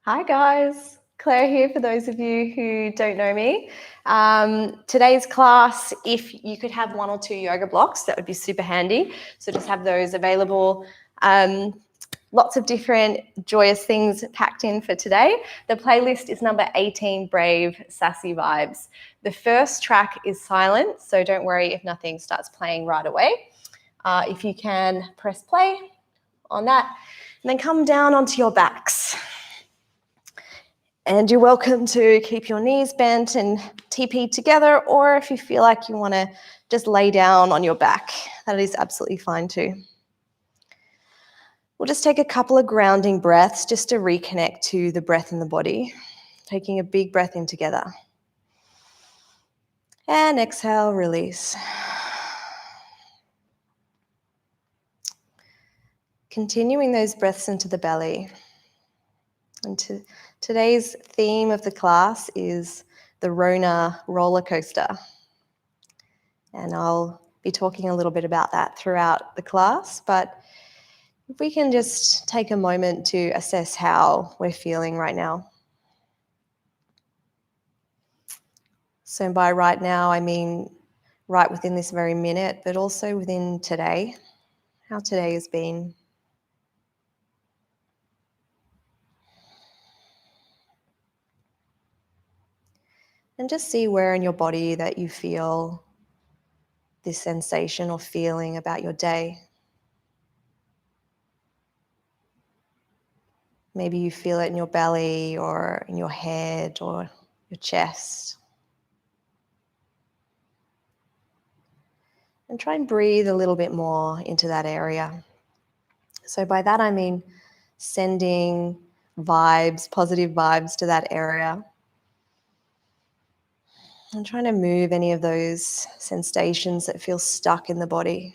Hi guys, Claire here for those of you who don't know me. Today's class, if you could have 1 or 2 yoga blocks, that would be super handy. So just have those available. Lots of different joyous things packed in for today. The playlist is number 18, Brave Sassy Vibes. The first track is silent, so don't worry if nothing starts playing right away. If you can press play on that, and then come down onto your backs. And you're welcome to keep your knees bent and TP together, or if you feel like you want to just lay down on your back, that is absolutely fine too. We'll just take a couple of grounding breaths just to reconnect to the breath in the body. Taking a big breath in together. And exhale, release. Continuing those breaths into the belly. And today's theme of the class is the Rona Rollercoaster. And I'll be talking a little bit about that throughout the class, but if we can just take a moment to assess how we're feeling right now. So by right now, I mean right within this very minute, but also within today, how today has been. And just see where in your body that you feel this sensation or feeling about your day. Maybe you feel it in your belly or in your head or your chest. And try and breathe a little bit more into that area. So by that I mean sending vibes, positive vibes to that area. And trying to move any of those sensations that feel stuck in the body.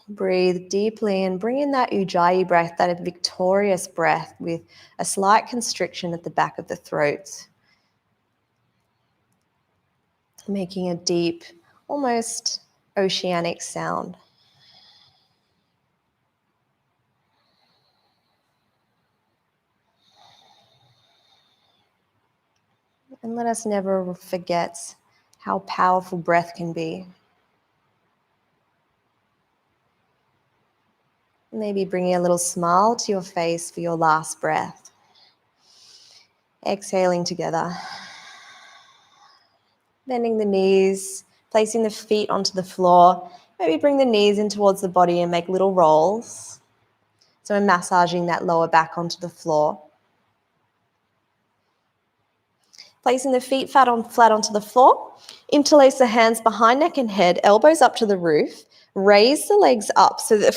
Breathe deeply and bring in that ujjayi breath, that victorious breath with a slight constriction at the back of the throat. Making a deep, almost oceanic sound. And let us never forget how powerful breath can be. Maybe bringing a little smile to your face for your last breath. Exhaling together. Bending the knees, placing the feet onto the floor. Maybe bring the knees in towards the body and make little rolls. So we're massaging that lower back onto the floor. Placing the feet flat onto the floor. Interlace the hands behind neck and head, elbows up to the roof. Raise the legs up so that the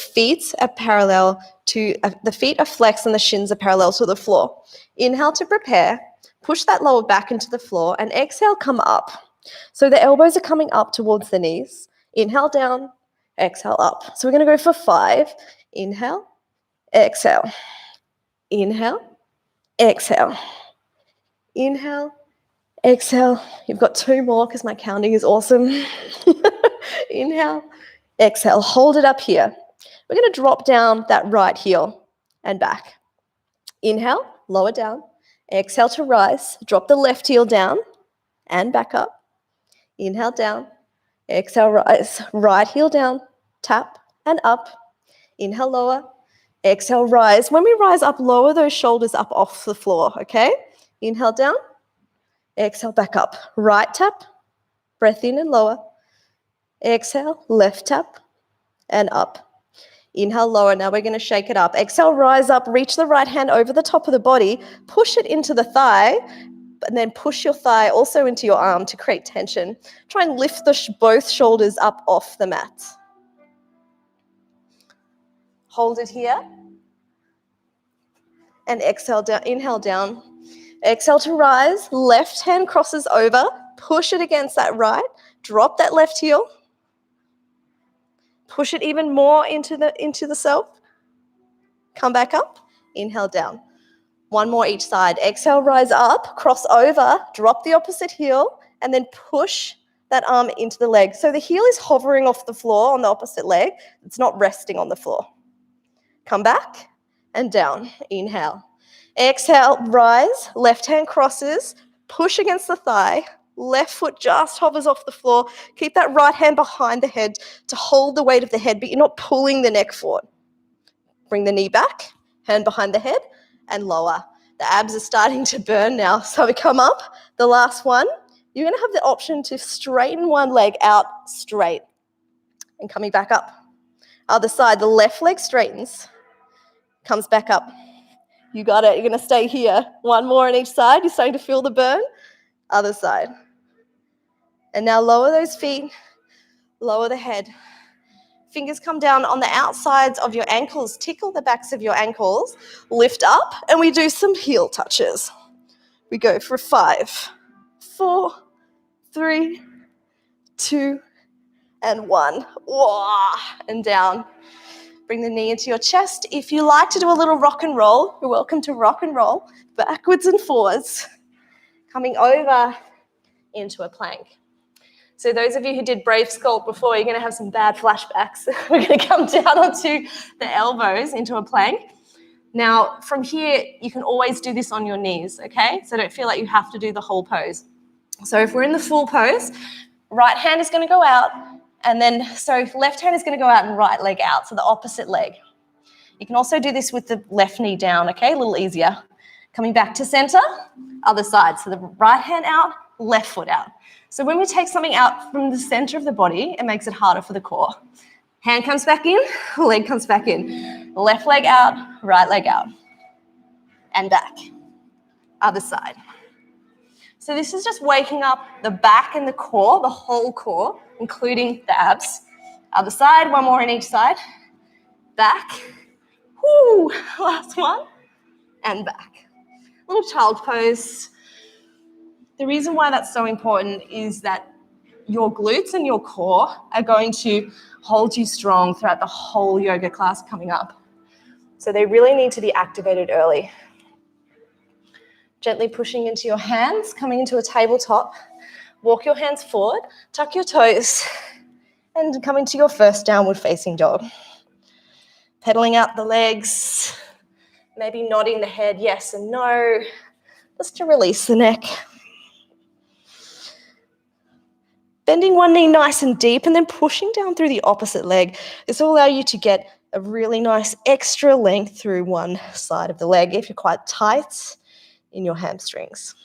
feet are flexed and the shins are parallel to the floor. Inhale to prepare. Push that lower back into the floor and exhale, come up. So the elbows are coming up towards the knees. Inhale down, exhale up. So we're going to go for 5. Inhale, exhale. Inhale, exhale. Inhale, exhale. You've got 2 more because my counting is awesome. Inhale, exhale. Hold it up here. We're going to drop down that right heel and back. Inhale, lower down. Exhale to rise. Drop the left heel down and back up. Inhale down. Exhale, rise. Right heel down. Tap and up. Inhale, lower. Exhale, rise. When we rise up, lower those shoulders up off the floor, okay? Inhale down. Exhale, back up. Right tap. Breath in and lower. Exhale, left tap and up. Inhale, lower. Now we're going to shake it up. Exhale, rise up. Reach the right hand over the top of the body. Push it into the thigh. And then push your thigh also into your arm to create tension. Try and lift both shoulders up off the mat. Hold it here. And exhale down, inhale down. Exhale to rise, left hand crosses over, push it against that right, drop that left heel, push it even more into the self, come back up, inhale down. One more each side. Exhale, rise up, cross over, drop the opposite heel, and then push that arm into the leg. So the heel is hovering off the floor on the opposite leg. It's not resting on the floor. Come back and down. Inhale. Exhale, rise, left hand crosses, push against the thigh, left foot just hovers off the floor. Keep that right hand behind the head to hold the weight of the head, but you're not pulling the neck forward. Bring the knee back, hand behind the head, and lower. The abs are starting to burn now, so we come up. The last one, you're going to have the option to straighten one leg out straight and coming back up. Other side, the left leg straightens, comes back up. You got it. You're going to stay here. One more on each side. You're starting to feel the burn. Other side. And now lower those feet. Lower the head. Fingers come down on the outsides of your ankles. Tickle the backs of your ankles. Lift up, and we do some heel touches. We go for 5, 4, 3, 2, and 1. Whoa, and down. Bring the knee into your chest. If you like to do a little rock and roll, you're welcome to rock and roll backwards and forwards, coming over into a plank. So those of you who did Brave Sculpt before, you're going to have some bad flashbacks. We're going to come down onto the elbows into a plank. Now, from here, you can always do this on your knees, okay? So don't feel like you have to do the whole pose. So if we're in the full pose, right hand is going to go out, and then, so left hand is going to go out and right leg out, so the opposite leg. You can also do this with the left knee down, okay, a little easier. Coming back to center, other side. So the right hand out, left foot out. So when we take something out from the center of the body, it makes it harder for the core. Hand comes back in, leg comes back in. Left leg out, right leg out. And back. Other side. So this is just waking up the back and the core, the whole core, including the abs. Other side, one more on each side. Back. Woo, last one. And back. Little child pose. The reason why that's so important is that your glutes and your core are going to hold you strong throughout the whole yoga class coming up. So they really need to be activated early. Gently pushing into your hands, coming into a tabletop. Walk your hands forward, tuck your toes, and come into your first downward facing dog. Pedaling out the legs, maybe nodding the head yes and no, just to release the neck. Bending one knee nice and deep and then pushing down through the opposite leg. This will allow you to get a really nice extra length through one side of the leg if you're quite tight in your hamstrings.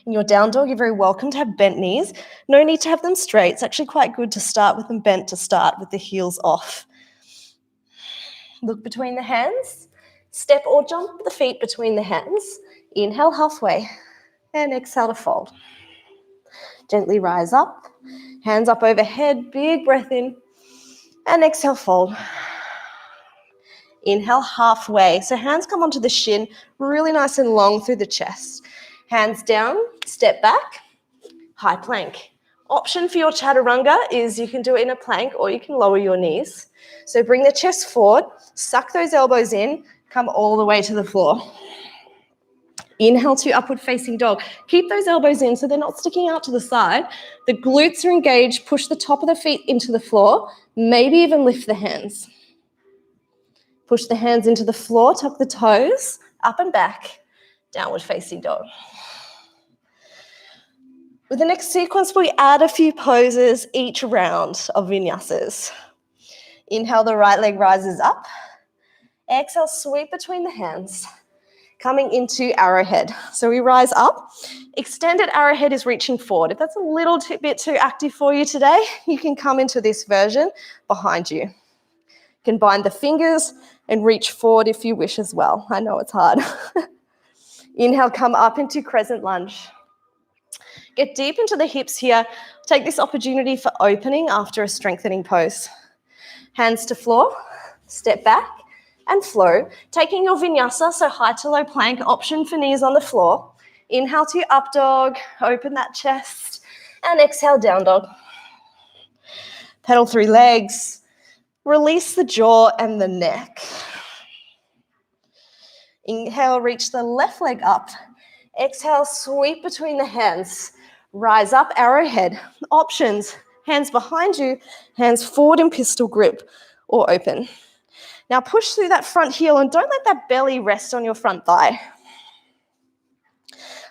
In your down dog, you're very welcome to have bent knees. No need to have them straight. It's actually quite good to start with them bent to start with the heels off. Look between the hands. Step or jump the feet between the hands. Inhale halfway and exhale to fold. Gently rise up, hands up overhead, big breath in, and exhale, fold. Inhale halfway. So hands come onto the shin, really nice and long through the chest. Hands down, step back, high plank. Option for your chaturanga is you can do it in a plank or you can lower your knees. So bring the chest forward, suck those elbows in, come all the way to the floor. Inhale to upward facing dog. Keep those elbows in so they're not sticking out to the side. The glutes are engaged. Push the top of the feet into the floor. Maybe even lift the hands. Push the hands into the floor. Tuck the toes. Up and back. Downward facing dog. With the next sequence, we add a few poses each round of vinyasas. Inhale, the right leg rises up. Exhale, sweep between the hands. Coming into arrowhead. So we rise up. Extended arrowhead is reaching forward. If that's a little bit too active for you today, you can come into this version behind you. You can bind the fingers and reach forward if you wish as well. I know it's hard. Inhale, come up into crescent lunge. Get deep into the hips here. Take this opportunity for opening after a strengthening pose. Hands to floor, step back and flow. Taking your vinyasa, so high to low plank, option for knees on the floor. Inhale to your up dog, open that chest, and exhale, down dog. Pedal through legs. Release the jaw and the neck. Inhale, reach the left leg up. Exhale, sweep between the hands. Rise up, arrowhead. Options, hands behind you, hands forward in pistol grip or open. Now push through that front heel and don't let that belly rest on your front thigh.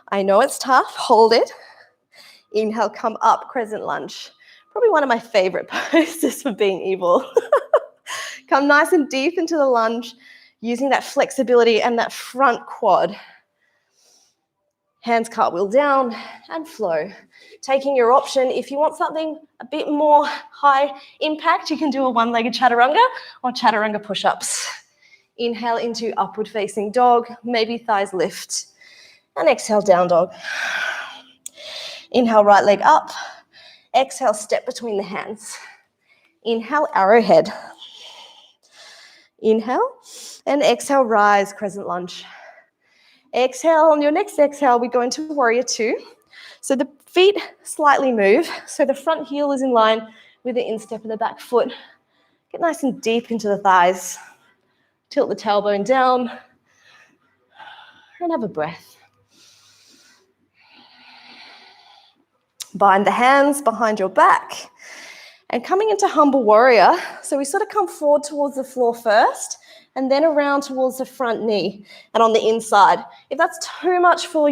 I know it's tough, hold it. Inhale, come up, crescent lunge. Probably one of my favorite poses for being evil. Come nice and deep into the lunge, using that flexibility and that front quad. Hands cartwheel down and flow. Taking your option, if you want something a bit more high impact, you can do a one-legged chaturanga or chaturanga push-ups. Inhale into upward facing dog, maybe thighs lift. And exhale, down dog. Inhale, right leg up. Exhale, step between the hands. Inhale, arrowhead. Inhale, and exhale, rise, crescent lunge. Exhale, on your next exhale, we go into warrior two. So the feet slightly move, so the front heel is in line with the instep of the back foot. Get nice and deep into the thighs. Tilt the tailbone down, and have a breath. Bind the hands behind your back. And coming into humble warrior, so we sort of come forward towards the floor first, and then around towards the front knee and on the inside. If that's too much for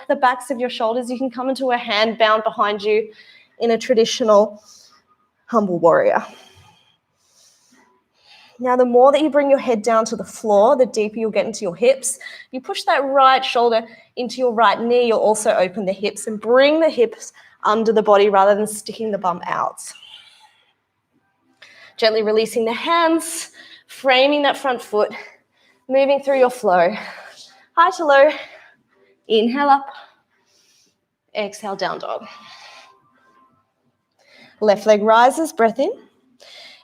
the backs of your shoulders, you can come into a hand bound behind you in a traditional humble warrior. Now, the more that you bring your head down to the floor, the deeper you'll get into your hips. You push that right shoulder into your right knee, you'll also open the hips and bring the hips under the body rather than sticking the bum out. Gently releasing the hands, framing that front foot, moving through your flow. High to low, inhale up, exhale, down dog. Left leg rises, breath in.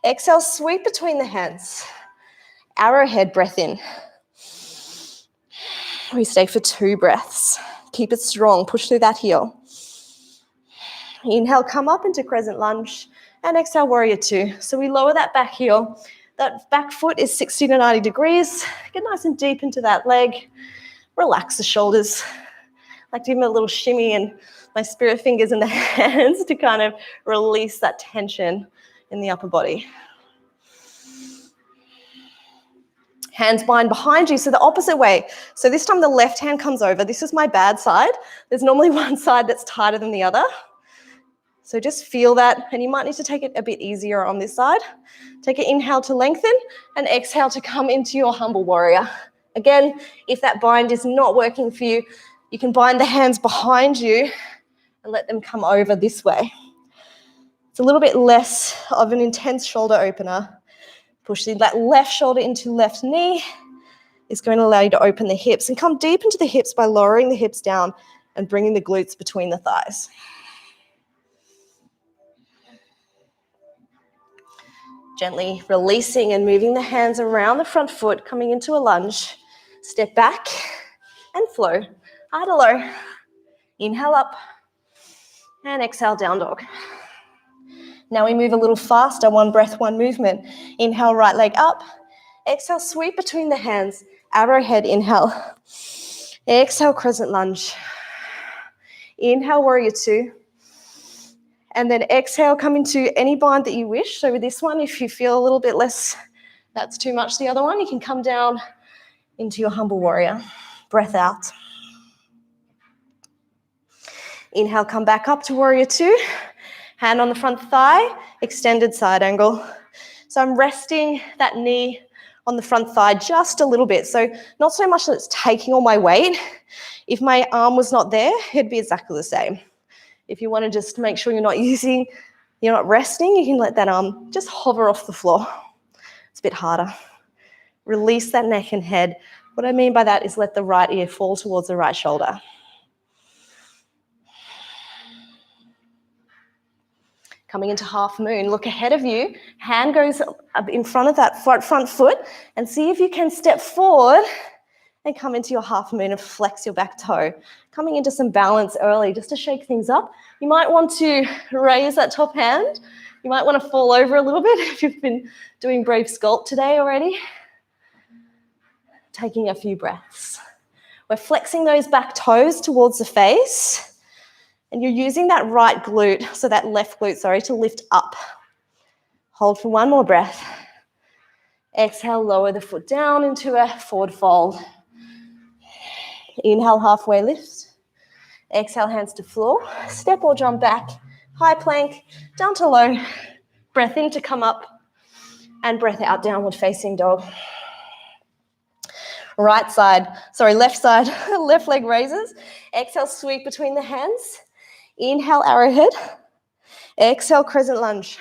Exhale, sweep between the hands. Arrowhead, breath in. We stay for 2 breaths. Keep it strong, push through that heel. Inhale, come up into crescent lunge, and exhale, warrior two. So we lower that back heel. That back foot is 60 to 90 degrees. Get nice and deep into that leg. Relax the shoulders. I like to give them a little shimmy and my spirit fingers in the hands to kind of release that tension in the upper body. Hands bind behind you, so the opposite way. So this time the left hand comes over. This is my bad side. There's normally one side that's tighter than the other. So just feel that, and you might need to take it a bit easier on this side. Take an inhale to lengthen, and exhale to come into your humble warrior. Again, if that bind is not working for you, you can bind the hands behind you and let them come over this way. It's a little bit less of an intense shoulder opener. Pushing that left shoulder into left knee is going to allow you to open the hips and come deep into the hips by lowering the hips down and bringing the glutes between the thighs. Gently releasing and moving the hands around the front foot, coming into a lunge. Step back and flow. High to low. Inhale up and exhale, down dog. Now we move a little faster, 1 breath, 1 movement. Inhale, right leg up. Exhale, sweep between the hands. Arrowhead, inhale. Exhale, crescent lunge. Inhale, warrior two. And then exhale, come into any bind that you wish. So with this one, if you feel a little bit less, that's too much the other one, you can come down into your humble warrior. Breath out. Inhale, come back up to warrior two. Hand on the front thigh, extended side angle. So I'm resting that knee on the front thigh just a little bit. So not so much that it's taking all my weight. If my arm was not there, it'd be exactly the same. If you want to just make sure you're not resting, you can let that arm just hover off the floor. It's a bit harder. Release that neck and head. What I mean by that is let the right ear fall towards the right shoulder. Coming into half moon, look ahead of you, hand goes up in front of that front foot, and see if you can step forward and come into your half moon and flex your back toe. Coming into some balance early just to shake things up. You might want to raise that top hand. You might want to fall over a little bit if you've been doing Brave Sculpt today already. Taking a few breaths. We're flexing those back toes towards the face. And you're using that right glute, so that left glute, sorry, to lift up. Hold for one more breath. Exhale, lower the foot down into a forward fold. Inhale, halfway lift. Exhale, hands to floor. Step or jump back. High plank, down to low. Breath in to come up. And breath out, downward facing dog. Left side, left leg raises. Exhale, sweep between the hands. Inhale, arrowhead. Exhale, crescent lunge.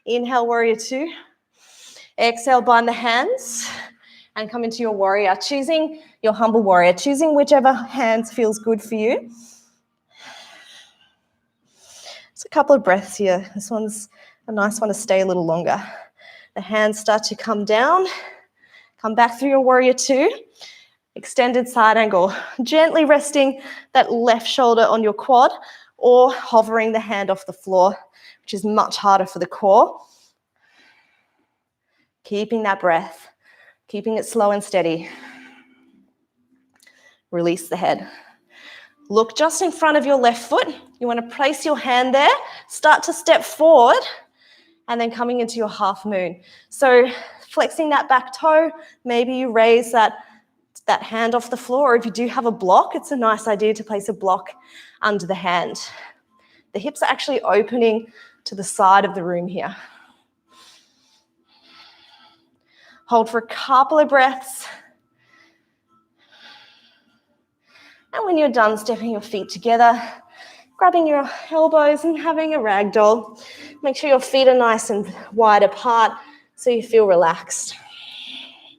Inhale, warrior two. Exhale, bind the hands and come into your warrior, choosing your humble warrior, choosing whichever hands feels good for you. Just a couple of breaths here. This one's a nice one to stay a little longer. The hands start to come down. Come back through your warrior two. Extended side angle, gently resting that left shoulder on your quad or hovering the hand off the floor, which is much harder for the core. Keeping that breath, keeping it slow and steady. Release the head. Look just in front of your left foot. You want to place your hand there, start to step forward, and then coming into your half moon. So flexing that back toe, maybe you raise that hand off the floor, or if you do have a block, it's a nice idea to place a block under the hand. The hips are actually opening to the side of the room here. Hold for a couple of breaths. And when you're done stepping your feet together, grabbing your elbows and having a ragdoll. Make sure your feet are nice and wide apart so you feel relaxed.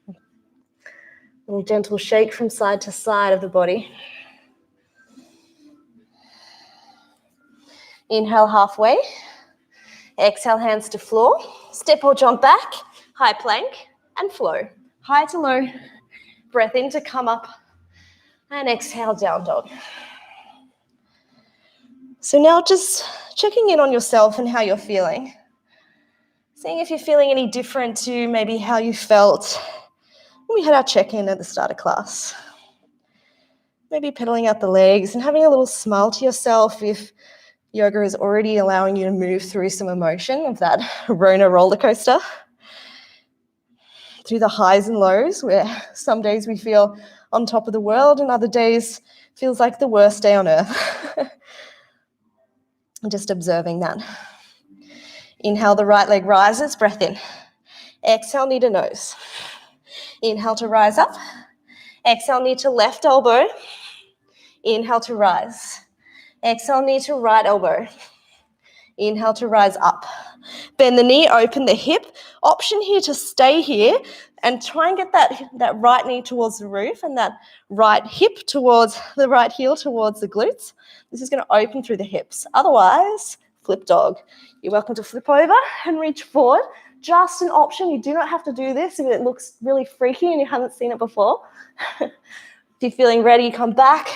A little gentle shake from side to side of the body. Inhale halfway. Exhale, hands to floor. Step or jump back. High plank and flow. High to low. Breath in to come up. And exhale, down dog. So now just checking in on yourself and how you're feeling. Seeing if you're feeling any different to maybe how you felt when we had our check-in at the start of class. Maybe pedaling out the legs and having a little smile to yourself if yoga is already allowing you to move through some emotion of that Rona Rollercoaster. Through the highs and lows, where some days we feel on top of the world and other days feels like the worst day on earth. And just observing that. Inhale, the right leg rises, breath in. Exhale, knee to nose. Inhale to rise up. Exhale, knee to left elbow. Inhale to rise. Exhale, knee to right elbow. Inhale to rise up. Bend the knee, open the hip. Option here to stay here and try and get that right knee towards the roof and that right hip towards the right heel towards the glutes. This is going to open through the hips. Otherwise, flip dog. You're welcome to flip over and reach forward. Just an option. You do not have to do this if it looks really freaky and you haven't seen it before. If you're feeling ready, come back.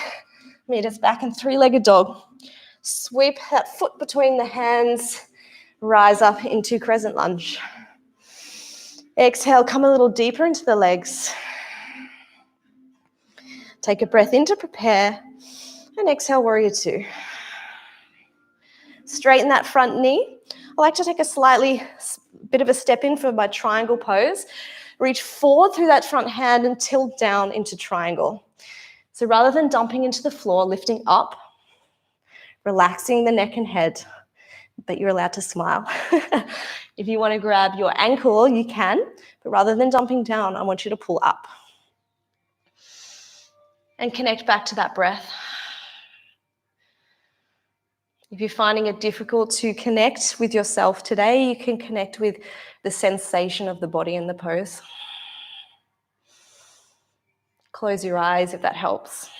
Meet us back in three-legged dog. Sweep that foot between the hands. Rise up into crescent lunge. Exhale, come a little deeper into the legs. Take a breath in to prepare. And exhale, warrior two. Straighten that front knee. I like to take a slightly bit of a step in for my triangle pose. Reach forward through that front hand and tilt down into triangle. So rather than dumping into the floor, lifting up, relaxing the neck and head, but you're allowed to smile. If you want to grab your ankle, you can, but rather than dumping down, I want you to pull up. And connect back to that breath. If you're finding it difficult to connect with yourself today, you can connect with the sensation of the body in the pose. Close your eyes if that helps.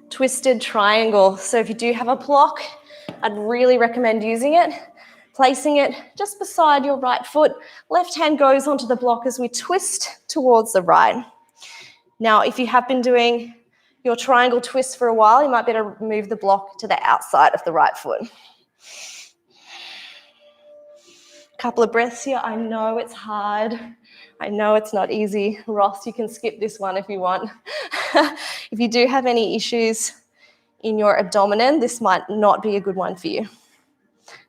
Twisted triangle. So if you do have a block, I'd really recommend using it, placing it just beside your right foot. Left hand goes onto the block as we twist towards the right. Now, if you have been doing your triangle twist for a while, you might better move the block to the outside of the right foot. Couple of breaths here. I know it's hard. I know it's not easy. Ross, you can skip this one if you want. If you do have any issues in your abdomen, this might not be a good one for you.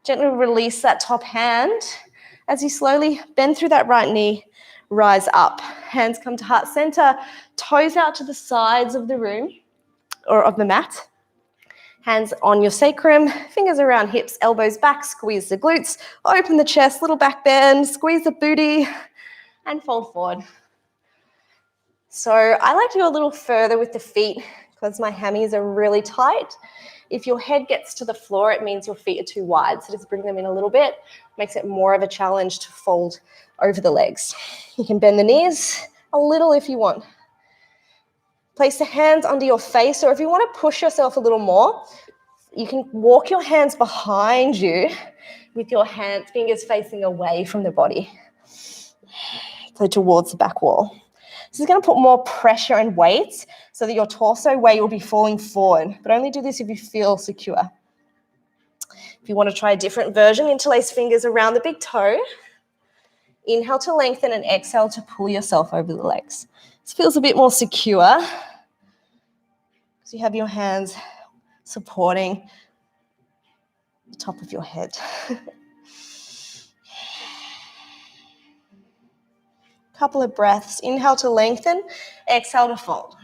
Gently release that top hand as you slowly bend through that right knee, rise up. Hands come to heart center, toes out to the sides of the room or of the mat. Hands on your sacrum, fingers around hips, elbows back, squeeze the glutes, open the chest, little back bend, squeeze the booty, and fold forward. So I like to go a little further with the feet because my hammies are really tight. If your head gets to the floor, it means your feet are too wide. So just bring them in a little bit, makes it more of a challenge to fold over the legs. You can bend the knees a little if you want. Place the hands under your face, or if you want to push yourself a little more, you can walk your hands behind you with your fingers facing away from the body, so towards the back wall. This is going to put more pressure and weight so that your torso weight will be falling forward, but only do this if you feel secure. If you want to try a different version, interlace fingers around the big toe. Inhale to lengthen and exhale to pull yourself over the legs. This feels a bit more secure. So you have your hands supporting the top of your head. Couple of breaths. Inhale to lengthen, exhale to fold.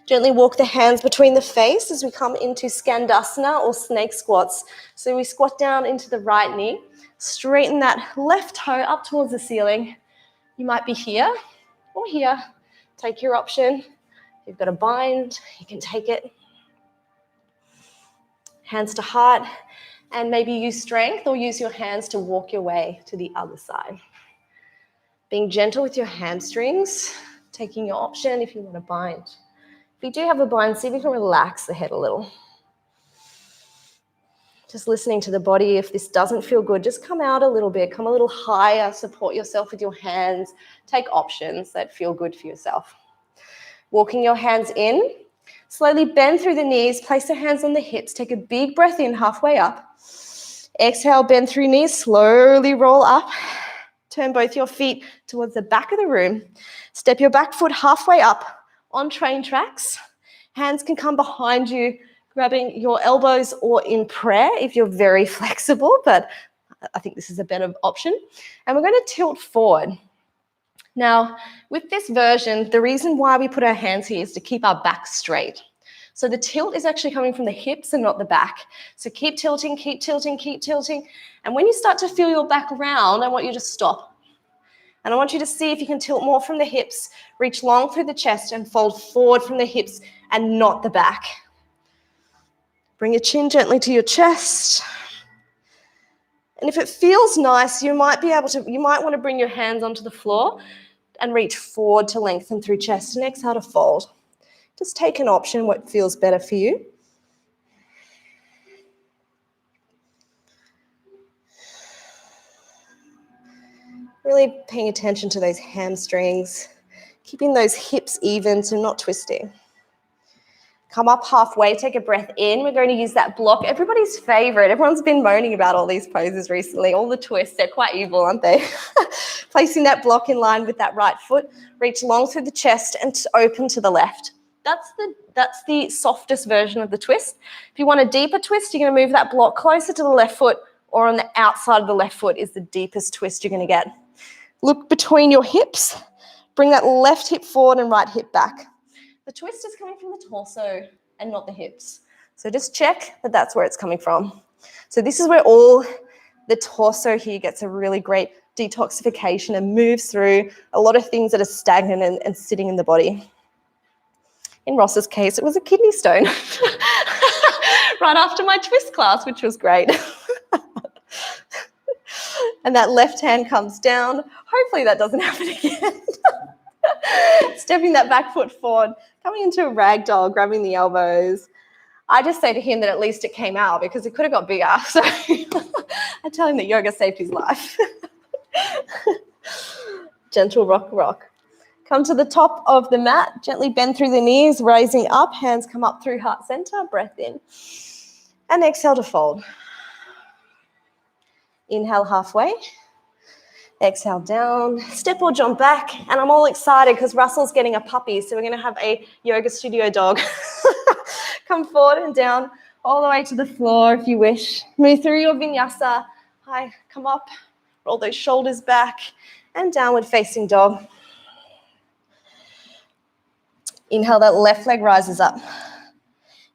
Gently walk the hands between the face as we come into Skandasana or snake squats. So we squat down into the right knee, straighten that left toe up towards the ceiling. You might be here or here. Take your option. If you've got a bind, you can take it. Hands to heart, and maybe use strength or use your hands to walk your way to the other side. Being gentle with your hamstrings, taking your option if you want to bind. If you do have a bind, see if you can relax the head a little. Just listening to the body. If this doesn't feel good, just come out a little bit, come a little higher, support yourself with your hands, take options that feel good for yourself. Walking your hands in, slowly bend through the knees, place the hands on the hips, take a big breath in halfway up. Exhale, bend through knees, slowly roll up. Turn both your feet towards the back of the room. Step your back foot halfway up on train tracks. Hands can come behind you, grabbing your elbows, or in prayer if you're very flexible, but I think this is a better option. And we're going to tilt forward. Now, with this version, the reason why we put our hands here is to keep our back straight. So the tilt is actually coming from the hips and not the back. So keep tilting, keep tilting, keep tilting. And when you start to feel your back round, I want you to stop. And I want you to see if you can tilt more from the hips, reach long through the chest and fold forward from the hips and not the back. Bring your chin gently to your chest. And if it feels nice, you might want to bring your hands onto the floor and reach forward to lengthen through chest and exhale to fold. Just take an option, what feels better for you. Really paying attention to those hamstrings, keeping those hips even so not twisting. Come up halfway, take a breath in. We're going to use that block. Everybody's favorite. Everyone's been moaning about all these poses recently, all the twists. They're quite evil, aren't they? Placing that block in line with that right foot. Reach long through the chest and open to the left. That's the softest version of the twist. If you want a deeper twist, you're going to move that block closer to the left foot, or on the outside of the left foot is the deepest twist you're going to get. Look between your hips. Bring that left hip forward and right hip back. The twist is coming from the torso and not the hips. So just check that that's where it's coming from. So this is where all the torso here gets a really great detoxification and moves through a lot of things that are stagnant and sitting in the body. In Ross's case, it was a kidney stone right after my twist class, which was great. And that left hand comes down. Hopefully that doesn't happen again. Stepping that back foot forward, coming into a ragdoll, grabbing the elbows. I just say to him that at least it came out because it could have got bigger. So I tell him that yoga saved his life. Gentle rock, rock. Come to the top of the mat, gently bend through the knees, raising up, hands come up through heart center, breath in. And exhale to fold. Inhale halfway. Exhale down, step or jump back, and I'm all excited because Russell's getting a puppy, so we're going to have a yoga studio dog. Come forward and down, all the way to the floor if you wish. Move through your vinyasa. Hi, come up, roll those shoulders back, and downward facing dog. Inhale, that left leg rises up.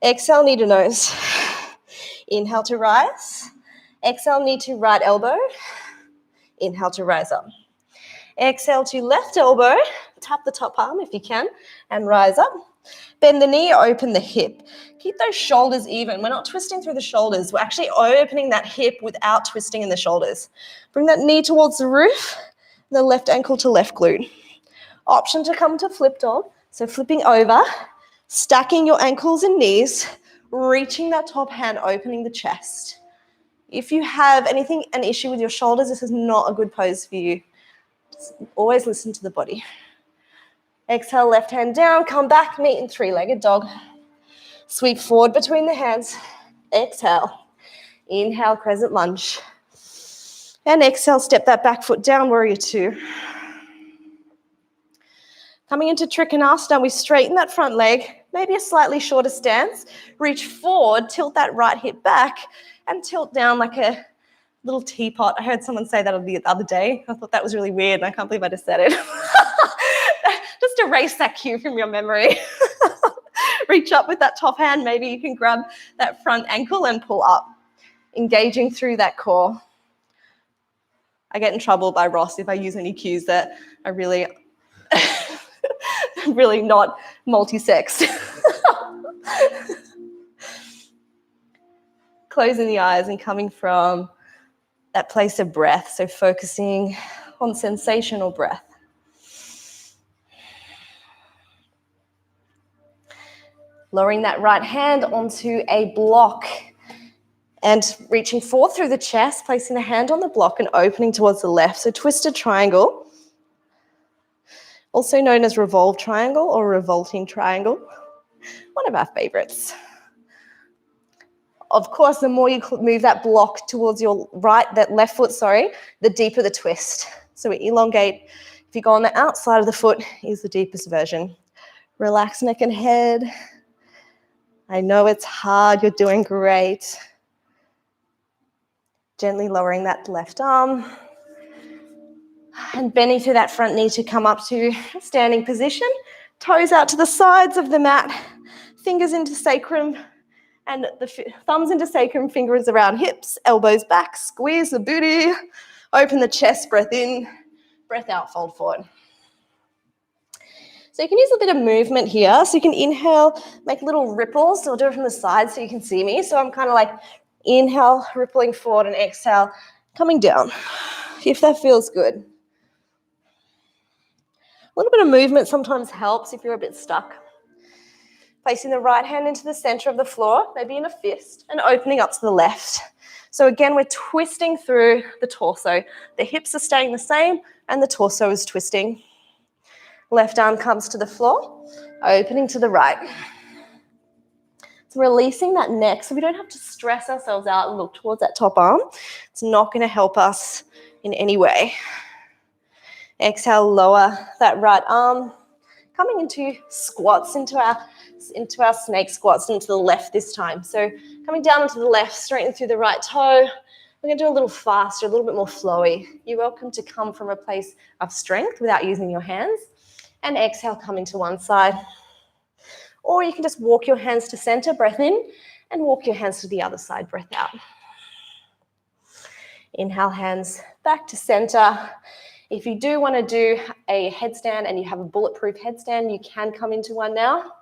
Exhale, knee to nose. Inhale to rise. Exhale, knee to right elbow. Inhale to rise up. Exhale to left elbow. Tap the top arm if you can and rise up. Bend the knee, open the hip. Keep those shoulders even. We're not twisting through the shoulders. We're actually opening that hip without twisting in the shoulders. Bring that knee towards the roof, the left ankle to left glute. Option to come to flip dog. So flipping over, stacking your ankles and knees, reaching that top hand, opening the chest. If you have an issue with your shoulders, this is not a good pose for you. Just always listen to the body. Exhale, left hand down, come back, meet in three-legged dog. Sweep forward between the hands. Exhale. Inhale, crescent lunge. And exhale, step that back foot down, warrior two. Coming into Trikonasana, we straighten that front leg, maybe a slightly shorter stance. Reach forward, tilt that right hip back, and tilt down like a little teapot. I heard someone say that the other day. I thought that was really weird, and I can't believe I just said it. Just erase that cue from your memory. Reach up with that top hand. Maybe you can grab that front ankle and pull up, engaging through that core. I get in trouble by Ross if I use any cues that are really, really not multi-sexed. Closing the eyes and coming from that place of breath, so focusing on sensational breath. Lowering that right hand onto a block and reaching forward through the chest, placing the hand on the block and opening towards the left. So twisted triangle, also known as revolved triangle or revolting triangle, one of our favorites. Of course, the more you move that block towards your right, that left foot, the deeper the twist. So we elongate. If you go on the outside of the foot, is the deepest version. Relax neck and head. I know it's hard, you're doing great. Gently lowering that left arm. And bending through that front knee to come up to a standing position. Toes out to the sides of the mat. Fingers into sacrum. And the thumbs into sacrum, fingers around hips, elbows back, squeeze the booty, open the chest, breath in, breath out, fold forward. So you can use a bit of movement here. So you can inhale, make little ripples. I'll do it from the side so you can see me. So I'm kind of like inhale, rippling forward, and exhale, coming down, if that feels good. A little bit of movement sometimes helps if you're a bit stuck. Placing the right hand into the center of the floor, maybe in a fist, and opening up to the left. So again, we're twisting through the torso. The hips are staying the same, and the torso is twisting. Left arm comes to the floor, opening to the right. So releasing that neck so we don't have to stress ourselves out and look towards that top arm. It's not going to help us in any way. Exhale, lower that right arm. Coming into squats, into our snake squats, into the left this time. So coming down onto the left, straighten through the right toe. We're going to do a little faster, a little bit more flowy. You're welcome to come from a place of strength without using your hands. And exhale, coming to one side. Or you can just walk your hands to center, breath in, and walk your hands to the other side, breath out. Inhale, hands back to center. If you do want to do a headstand and you have a bulletproof headstand, you can come into one now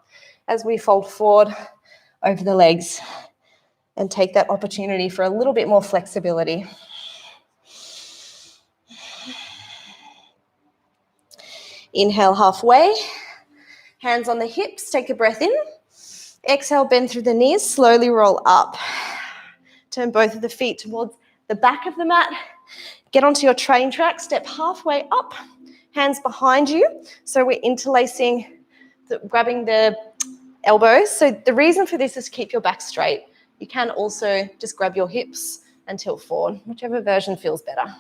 as we fold forward over the legs and take that opportunity for a little bit more flexibility. Inhale halfway. Hands on the hips, take a breath in. Exhale, bend through the knees, slowly roll up. Turn both of the feet towards the back of the mat. Get onto your train track, step halfway up, hands behind you. So we're interlacing, grabbing the elbows. So the reason for this is to keep your back straight. You can also just grab your hips and tilt forward, whichever version feels better.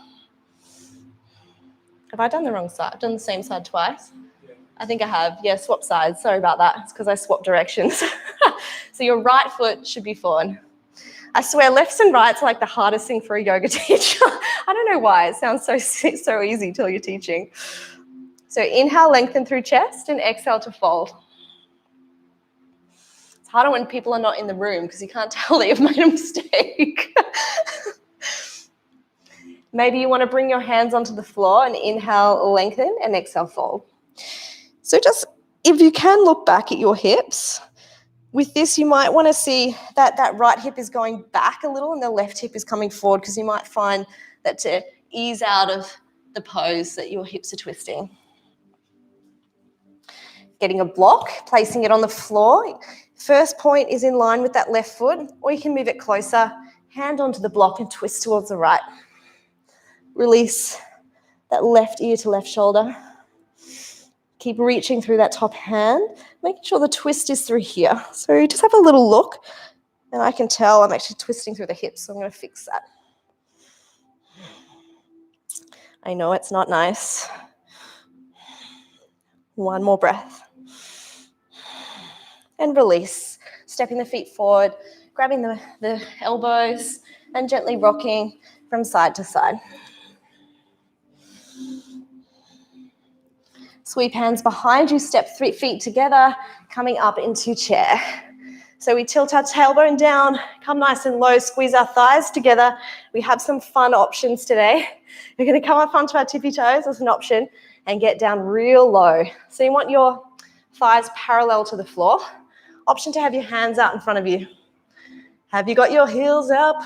Have I done the wrong side? I've done the same side twice? Yeah. I think I have. Yeah, swap sides. Sorry about that. It's because I swapped directions. So your right foot should be forward. I swear lefts and rights are like the hardest thing for a yoga teacher. I don't know why. It sounds so easy till you're teaching. So inhale, lengthen through chest, and exhale to fold. It's harder when people are not in the room because you can't tell that you've made a mistake. Maybe you want to bring your hands onto the floor and inhale, lengthen, and exhale, fold. So just, if you can look back at your hips, with this you might want to see that that right hip is going back a little and the left hip is coming forward, because you might find that to ease out of the pose that your hips are twisting. Getting a block, placing it on the floor. First point is in line with that left foot, or you can move it closer, hand onto the block and twist towards the right. Release that left ear to left shoulder. Keep reaching through that top hand, making sure the twist is through here. So just have a little look, and I can tell I'm actually twisting through the hips, so I'm going to fix that. I know it's not nice. One more breath. And release. Stepping the feet forward, grabbing the elbows, and gently rocking from side to side. Sweep hands behind you, step 3 feet together, coming up into chair. So we tilt our tailbone down, come nice and low, squeeze our thighs together. We have some fun options today. We're going to come up onto our tippy toes as an option and get down real low. So you want your thighs parallel to the floor. Option to have your hands out in front of you. Have you got your heels up?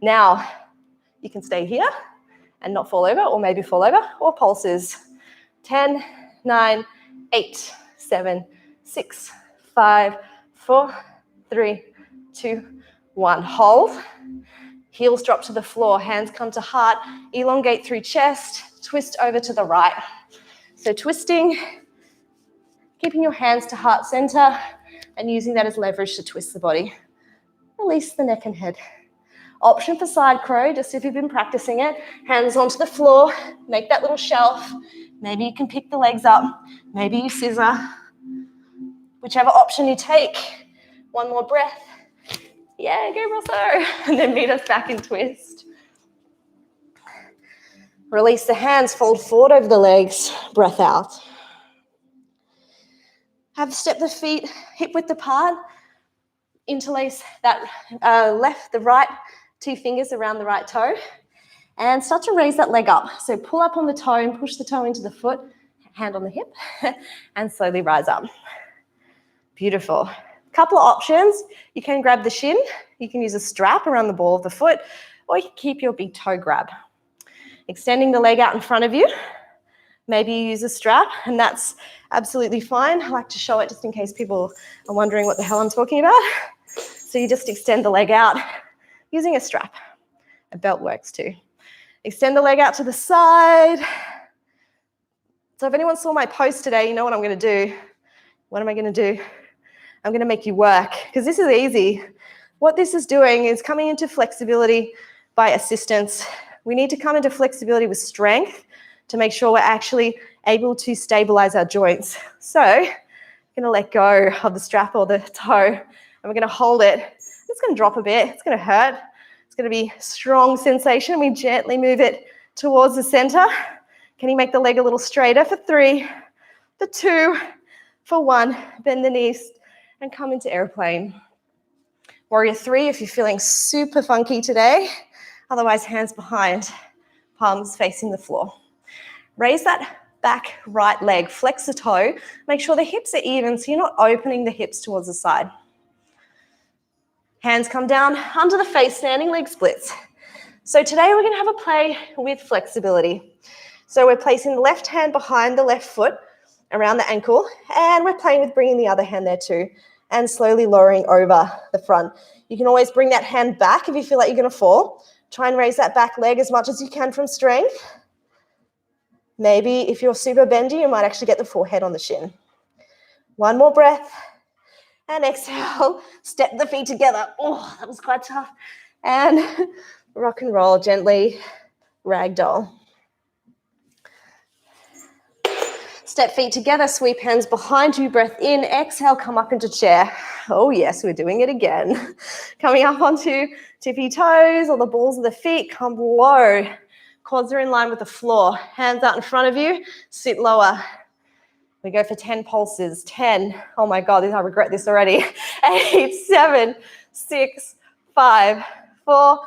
Now, you can stay here and not fall over, or maybe fall over, or pulses. 10, 9, 8, 7, 6, 5, 4, 3, 2, 1. Hold. Heels drop to the floor. Hands come to heart. Elongate through chest. Twist over to the right. So twisting, keeping your hands to heart center and using that as leverage to twist the body. Release the neck and head. Option for side crow, just if you've been practicing it. Hands onto the floor. Make that little shelf. Maybe you can pick the legs up. Maybe you scissor. Whichever option you take. One more breath. Yeah, go Rosso. And then meet us back in twist. Release the hands, fold forward over the legs. Breath out. Have step the feet hip width apart. Interlace that the right 2 fingers around the right toe. And start to raise that leg up. So pull up on the toe and push the toe into the foot, hand on the hip, and slowly rise up. Beautiful. Couple of options. You can grab the shin. You can use a strap around the ball of the foot, or you can keep your big toe grab. Extending the leg out in front of you. Maybe you use a strap, and that's absolutely fine. I like to show it just in case people are wondering what the hell I'm talking about. So you just extend the leg out using a strap. A belt works too. Extend the leg out to the side. So if anyone saw my post today, you know what I'm going to do. What am I going to do? I'm going to make you work, because this is easy. What this is doing is coming into flexibility by assistance. We need to come into flexibility with strength to make sure we're actually able to stabilize our joints. So I'm going to let go of the strap or the toe, and we're going to hold it. It's going to drop a bit. It's going to hurt. It's going to be strong sensation. We gently move it towards the center. Can you make the leg a little straighter for 3, for 2, for 1. Bend the knees and come into airplane. Warrior 3 if you're feeling super funky today. Otherwise, hands behind, palms facing the floor. Raise that back right leg. Flex the toe. Make sure the hips are even so you're not opening the hips towards the side. Hands come down under the face, standing leg splits. So today we're going to have a play with flexibility. So we're placing the left hand behind the left foot around the ankle, and we're playing with bringing the other hand there too, and slowly lowering over the front. You can always bring that hand back if you feel like you're going to fall. Try and raise that back leg as much as you can from strength. Maybe if you're super bendy, you might actually get the forehead on the shin. One more breath. And exhale, step the feet together. Oh, that was quite tough. And rock and roll gently, ragdoll. Step feet together, sweep hands behind you, breath in, exhale, come up into chair. Oh yes, we're doing it again. Coming up onto tippy toes or the balls of the feet, come low. Quads are in line with the floor. Hands out in front of you, sit lower. We go for 10 pulses. 10. Oh my God, I regret this already. 8, 7, 6, 5, 4,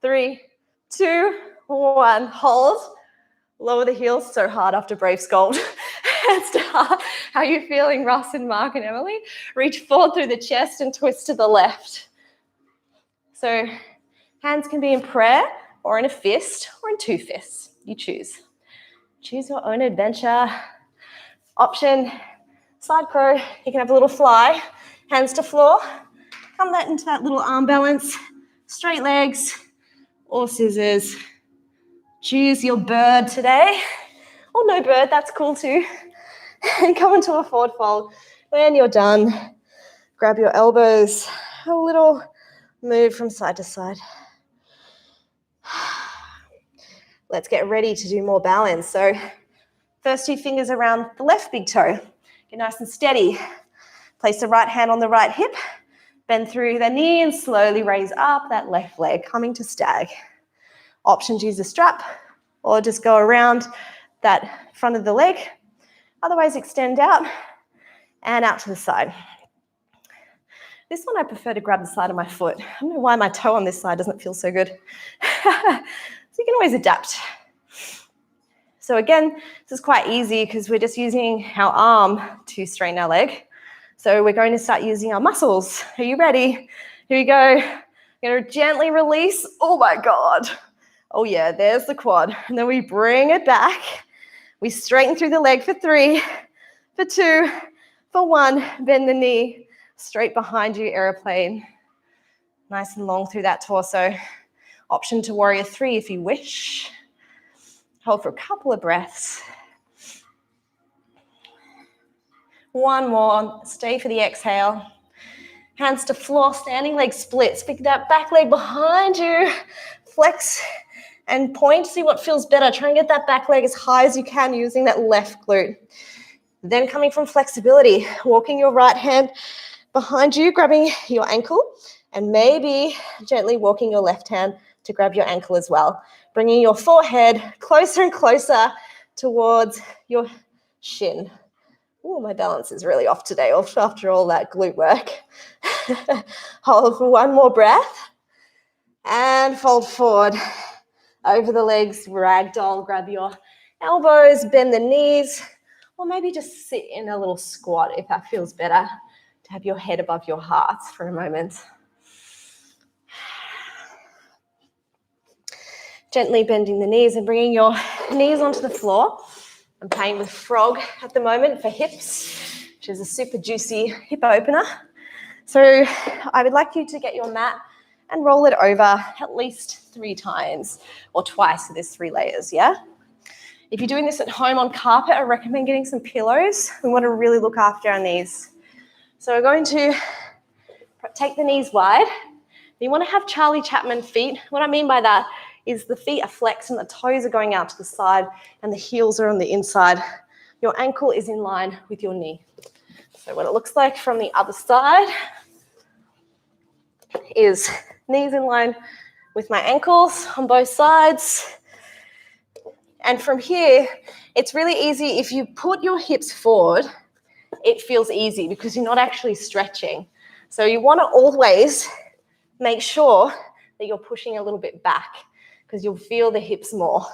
3, 2, 1. Hold. Lower the heels so hard after Brave Sculpt. Hands to heart. How are you feeling, Russ and Mark and Emily? Reach forward through the chest and twist to the left. So hands can be in prayer or in a fist or in two fists. You choose. Choose your own adventure. Option, side crow. You can have a little fly. Hands to floor. Come that into that little arm balance. Straight legs or scissors. Choose your bird today. Or no bird, that's cool too. And come into a forward fold. When you're done, grab your elbows. A little move from side to side. Let's get ready to do more balance. So first 2 fingers around the left big toe. Get nice and steady. Place the right hand on the right hip. Bend through the knee and slowly raise up that left leg, coming to stag. Options, use a strap or just go around that front of the leg. Otherwise, extend out and out to the side. This one I prefer to grab the side of my foot. I don't know why my toe on this side doesn't feel so good. So you can always adapt. So again, this is quite easy because we're just using our arm to straighten our leg. So we're going to start using our muscles. Are you ready? Here we go. You're going to gently release. Oh my God. Oh yeah, there's the quad. And then we bring it back. We straighten through the leg for 3, for 2, for 1. Bend the knee. Straight behind you, aeroplane. Nice and long through that torso. Option to warrior 3 if you wish. Hold for a couple of breaths. 1 more. Stay for the exhale. Hands to floor, standing leg splits. Pick that back leg behind you. Flex and point. See what feels better. Try and get that back leg as high as you can using that left glute. Then coming from flexibility, walking your right hand behind you, grabbing your ankle, and maybe gently walking your left hand to grab your ankle as well. Bringing your forehead closer and closer towards your shin. Oh, my balance is really off today after all that glute work. Hold for 1 more breath. And fold forward. Over the legs, ragdoll. Grab your elbows, bend the knees, or maybe just sit in a little squat if that feels better. To have your head above your heart for a moment. Gently bending the knees and bringing your knees onto the floor. I'm playing with frog at the moment for hips, which is a super juicy hip opener. So I would like you to get your mat and roll it over at least 3 times or twice, so there's 3 layers, yeah? If you're doing this at home on carpet, I recommend getting some pillows. We want to really look after our knees. So we're going to take the knees wide. You want to have Charlie Chaplin feet. What I mean by that is the feet are flexed and the toes are going out to the side and the heels are on the inside. Your ankle is in line with your knee. So what it looks like from the other side is knees in line with my ankles on both sides. And from here, it's really easy. If you put your hips forward, it feels easy because you're not actually stretching. So you want to always make sure that you're pushing a little bit back because you'll feel the hips more.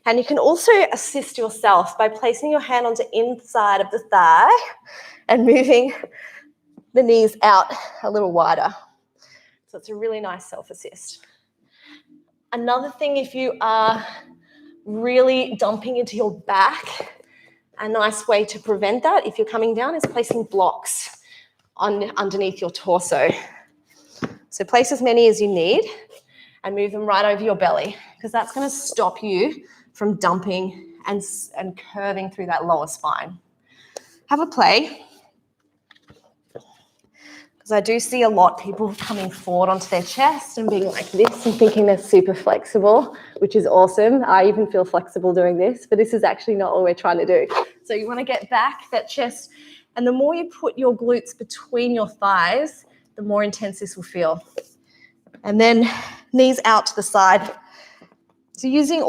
And you can also assist yourself by placing your hand onto the inside of the thigh and moving the knees out a little wider. So it's a really nice self-assist. Another thing, if you are really dumping into your back. A nice way to prevent that if you're coming down is placing blocks underneath your torso. So place as many as you need and move them right over your belly, because that's going to stop you from dumping and curving through that lower spine. Have a play, because I do see a lot of people coming forward onto their chest and being like this and thinking they're super flexible, which is awesome. I even feel flexible doing this, but this is actually not what we're trying to do. So you want to get back that chest, and the more you put your glutes between your thighs, the more intense this will feel. And then knees out to the side. So using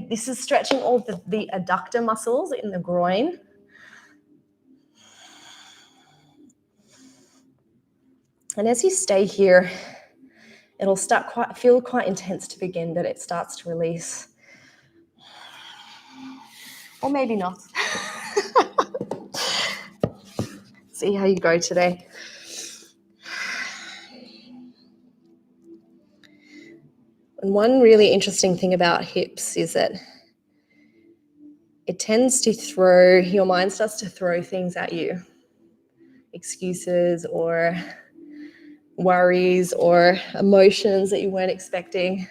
this is stretching all the adductor muscles in the groin. And as you stay here, it'll feel quite intense to begin, but it starts to release. Or maybe not. See how you go today. And one really interesting thing about hips is that it tends to your mind starts to throw things at you. Excuses or worries or emotions that you weren't expecting.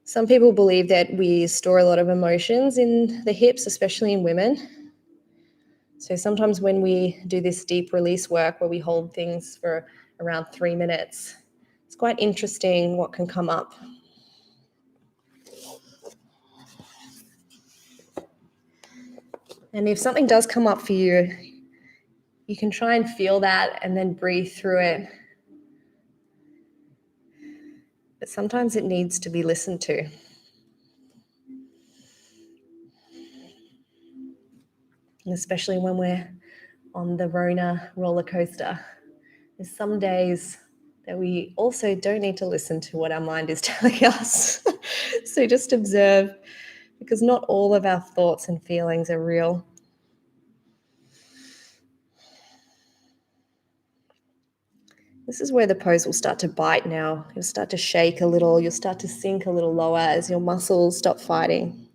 Some people believe that we store a lot of emotions in the hips, especially in women. So sometimes when we do this deep release work where we hold things for around 3 minutes, it's quite interesting what can come up. And if something does come up for you, you can try and feel that and then breathe through it. But sometimes it needs to be listened to. And especially when we're on the Rona Rollercoaster. There's some days that we also don't need to listen to what our mind is telling us. So just observe, because not all of our thoughts and feelings are real. This is where the pose will start to bite now. You'll start to shake a little. You'll start to sink a little lower as your muscles stop fighting.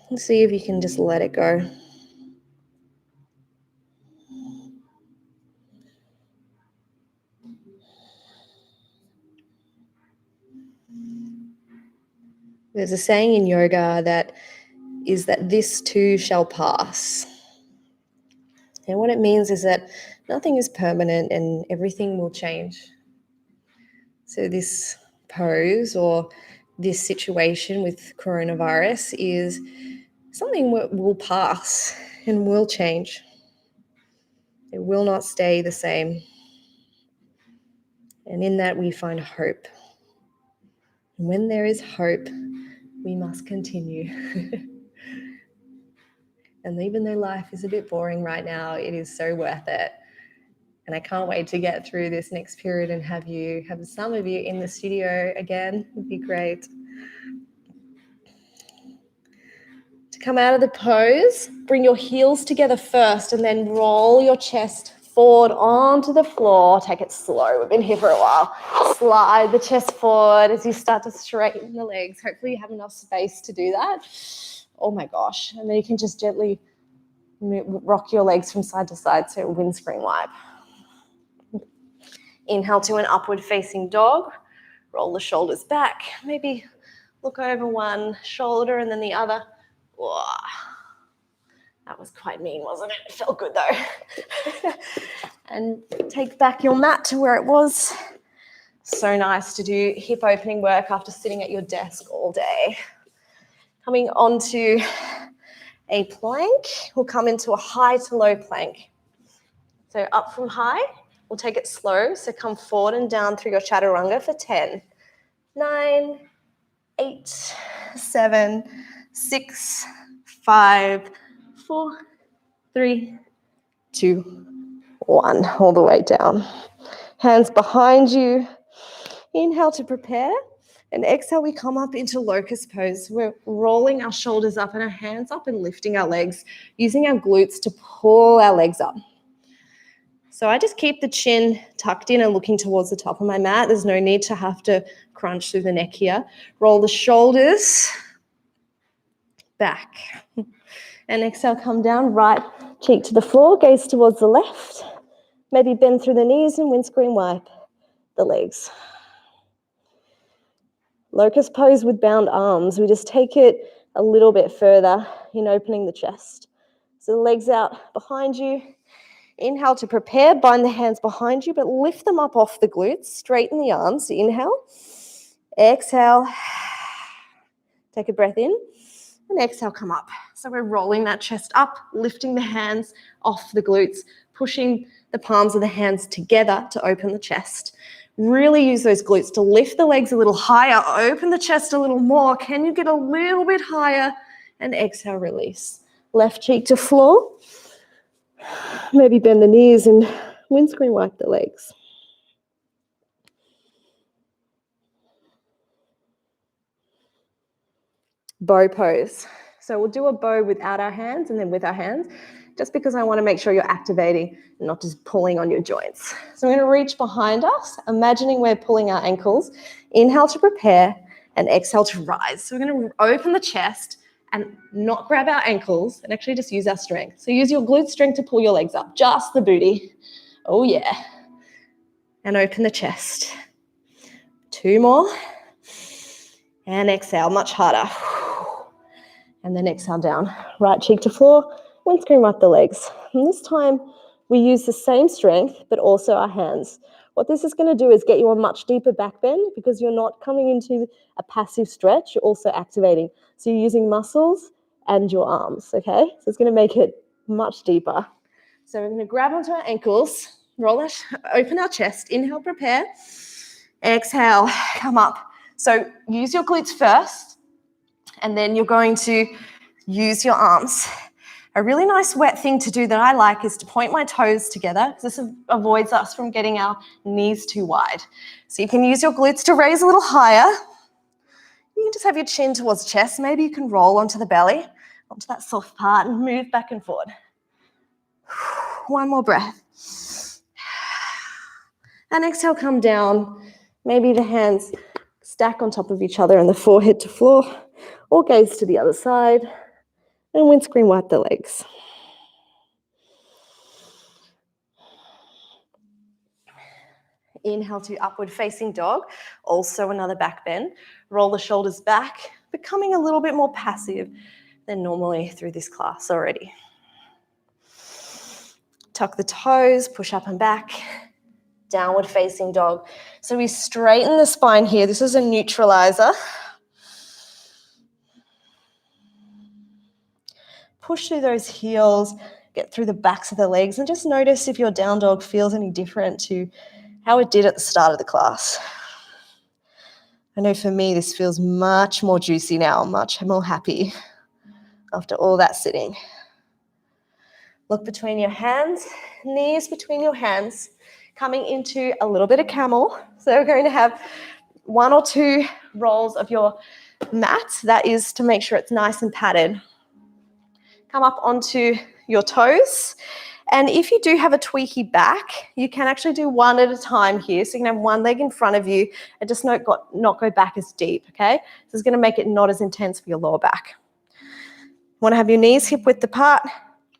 And see if you can just let it go. There's a saying in yoga that this too shall pass. And what it means is that nothing is permanent and everything will change. So this pose or this situation with coronavirus is something that will pass and will change. It will not stay the same. And in that we find hope. And when there is hope, we must continue. And even though life is a bit boring right now, it is so worth it. And I can't wait to get through this next period and have some of you in the studio again. It would be great. To come out of the pose, bring your heels together first and then roll your chest forward onto the floor. Take it slow. We've been here for a while. Slide the chest forward as you start to straighten the legs. Hopefully you have enough space to do that. Oh my gosh. And then you can just gently rock your legs from side to side, so windscreen wipe. Inhale to an upward facing dog. Roll the shoulders back. Maybe look over one shoulder and then the other. Whoa. That was quite mean, wasn't it? It felt good though. And take back your mat to where it was. So nice to do hip opening work after sitting at your desk all day. Coming onto a plank, we'll come into a high to low plank. So up from high, we'll take it slow. So come forward and down through your chaturanga for 10, 9, 8, 7, 6, 5, 4, 3, 2, 1. All the way down. Hands behind you. Inhale to prepare. And exhale, we come up into locust pose. We're rolling our shoulders up and our hands up and lifting our legs, using our glutes to pull our legs up. So I just keep the chin tucked in and looking towards the top of my mat. There's no need to have to crunch through the neck here. Roll the shoulders back. And exhale, come down, right cheek to the floor, gaze towards the left. Maybe bend through the knees and windscreen wipe the legs. Locust pose with bound arms. We just take it a little bit further in opening the chest. So the legs out behind you. Inhale to prepare, bind the hands behind you, but lift them up off the glutes, straighten the arms. Inhale, exhale, take a breath in, and exhale, come up. So we're rolling that chest up, lifting the hands off the glutes, pushing the palms of the hands together to open the chest. Really use those glutes to lift the legs a little higher, open the chest a little more. Can you get a little bit higher? And exhale, release. Left cheek to floor. Maybe bend the knees and windscreen wipe the legs. Bow pose. So we'll do a bow without our hands and then with our hands, just because I want to make sure you're activating and not just pulling on your joints. So I'm going to reach behind us, imagining we're pulling our ankles. Inhale to prepare and exhale to rise. So we're going to open the chest and not grab our ankles and actually just use our strength. So use your glute strength to pull your legs up, just the booty. Oh yeah. And open the chest. 2 more. And exhale, much harder. And then exhale down. Right cheek to floor, windscreen wipe the legs. And this time we use the same strength, but also our hands. What this is going to do is get you a much deeper back bend because you're not coming into a passive stretch, you're also activating. So you're using muscles and your arms, okay? So it's going to make it much deeper. So we're going to grab onto our ankles, open our chest, inhale, prepare, exhale, come up. So use your glutes first, and then you're going to use your arms. A really nice wet thing to do that I like is to point my toes together. This avoids us from getting our knees too wide. So you can use your glutes to raise a little higher. You can just have your chin towards the chest. Maybe you can roll onto the belly, onto that soft part, and move back and forward. 1 more breath. And exhale, come down. Maybe the hands stack on top of each other and the forehead to floor, or gaze to the other side, and windscreen wipe the legs. Inhale to upward facing dog, also another back bend. Roll the shoulders back, becoming a little bit more passive than normally through this class already. Tuck the toes, push up and back, downward facing dog. So we straighten the spine here. This is a neutralizer. Push through those heels, get through the backs of the legs, and just notice if your down dog feels any different to how it did at the start of the class. I know for me, this feels much more juicy now, much more happy after all that sitting. Look between your hands, knees between your hands, coming into a little bit of camel. So we're going to have 1 or 2 rolls of your mat. That is to make sure it's nice and padded. Come up onto your toes. And if you do have a tweaky back, you can actually do 1 at a time here. So you can have 1 leg in front of you and just not go back as deep, okay? This is going to make it not as intense for your lower back. You want to have your knees hip width apart,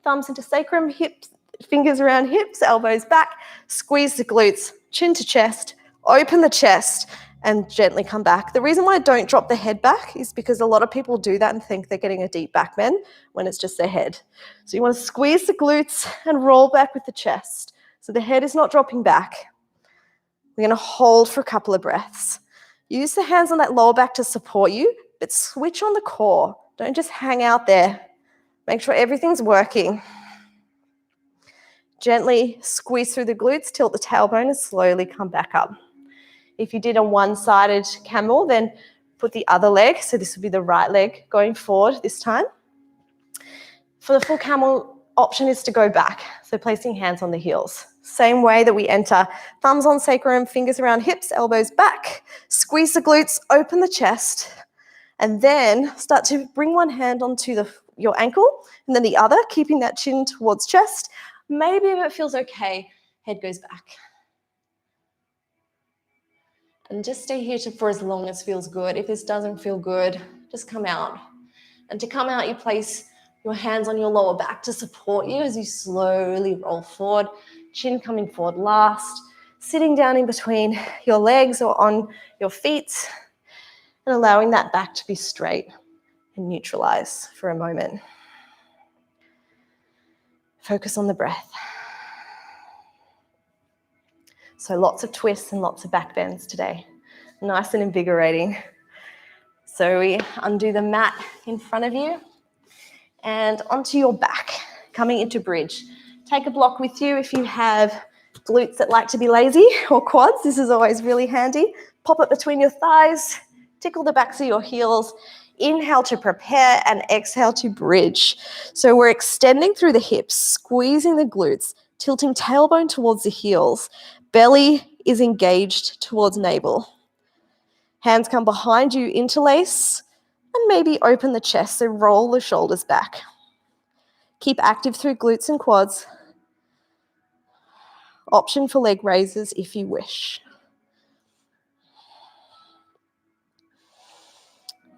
thumbs into sacrum, hips, fingers around hips, elbows back, squeeze the glutes, chin to chest, open the chest, and gently come back. The reason why I don't drop the head back is because a lot of people do that and think they're getting a deep back bend when it's just their head. So you want to squeeze the glutes and roll back with the chest. So the head is not dropping back. We're going to hold for a couple of breaths. Use the hands on that lower back to support you, but switch on the core. Don't just hang out there. Make sure everything's working. Gently squeeze through the glutes, tilt the tailbone, and slowly come back up. If you did a one-sided camel, then put the other leg, so this would be the right leg going forward this time. For the full camel, option is to go back, so placing hands on the heels. Same way that we enter, thumbs on sacrum, fingers around hips, elbows back, squeeze the glutes, open the chest, and then start to bring one hand onto your ankle, and then the other, keeping that chin towards chest. Maybe if it feels okay, head goes back. And just stay here for as long as feels good. If this doesn't feel good, just come out. And to come out, you place your hands on your lower back to support you as you slowly roll forward, chin coming forward last, sitting down in between your legs or on your feet, and allowing that back to be straight and neutralize for a moment. Focus on the breath. So lots of twists and lots of back bends today. Nice and invigorating. So we undo the mat in front of you and onto your back, coming into bridge. Take a block with you if you have glutes that like to be lazy, or quads. This is always really handy. Pop it between your thighs, tickle the backs of your heels. Inhale to prepare and exhale to bridge. So we're extending through the hips, squeezing the glutes, tilting tailbone towards the heels. Belly is engaged towards navel. Hands come behind you, interlace, and maybe open the chest, so roll the shoulders back. Keep active through glutes and quads. Option for leg raises if you wish.